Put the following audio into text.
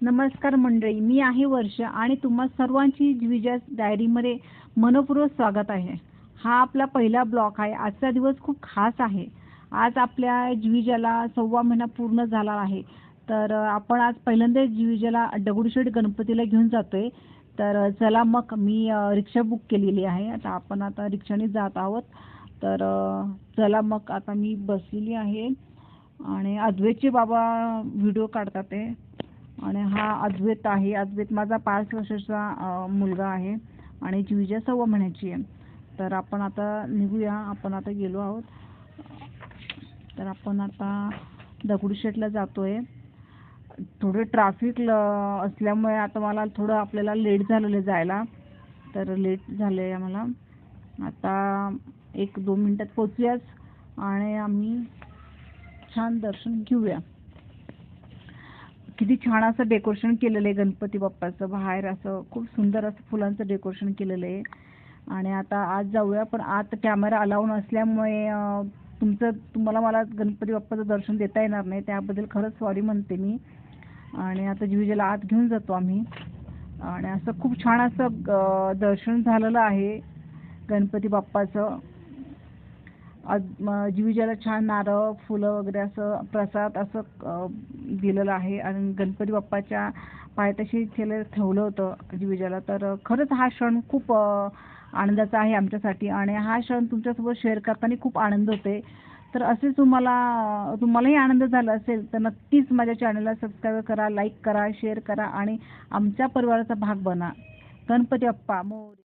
नमस्कार मंडळी, मी आहे वर्ष आणि तुम्हा सर्वांची जिविजा डायरीमध्ये मनपूर्वक स्वागत आहे. हा आपला पहिला ब्लॉग आहे. आजचा दिवस खूप खास आहे. आज आपल्या जिविजाला 1.25 महिना पूर्ण झाला आहे. तर आपण आज पहिल्यांदा जिविजाला दगडूशेठ गणपतीला घेऊन जातोय. तर चला मग मी रिक्षा बुक केलेली आहे. आपण आता रिक्षाने जात आहोत. तर चला मग आता मी बसलेली आहे आणि अद्वैतचे बाबा व्हिडिओ काढतात ते. आणि हा अद्वैत आहे. अद्वैत माझा 5 वर्षाचा मुलगा आहे आणि जिविजा 1.25 महिन्याची आहे. तर आपण आता निघूया. आपण आता गेलो आहोत. तर आपण आता दगडूशेठला जातोय. थोडे ट्रॅफिक असल्यामुळे आता मला थोडं आपल्याला लेट झालेलं जायला. तर लेट झाले आहे आम्हाला. आता 1-2 मिनिटात पोहोचूयाच आणि आम्ही छान दर्शन घेऊया. किती छान असं डेकोरेशन केलेलं आहे गणपती बाप्पाचं. बाहेर असं खूप सुंदर असं फुलांचं डेकोरेशन केलेलं आहे. आणि आता आत जाऊया, पण आत कॅमेरा अलाउ नसल्यामुळे तुम्हाला मला गणपती बाप्पाचं दर्शन देता येणार नाही. त्याबद्दल खरंच सॉरी म्हणते मी. आणि आता जिविजाला आत घेऊन जातो आम्ही. आणि असं खूप छान असं दर्शन झालेलं आहे गणपती बाप्पाचं. जिविजाला छान नारळ फुलं वगैरे असं प्रसाद असं दिलेलं आहे आणि गणपती बाप्पाच्या पायथ्याशी ठेवलं होतं जिविजाला. तर खरंच हा क्षण खूप आनंदाचा आहे आमच्यासाठी आणि हा क्षण तुमच्यासोबत शेअर करताना खूप आनंद होते. तर असेच तुम्हालाही आनंद झाला असेल तर नक्कीच माझ्या चॅनलला सबस्क्राईब करा, लाईक करा, शेअर करा आणि आमच्या परिवाराचा भाग बना. गणपती बाप्पा मोरया.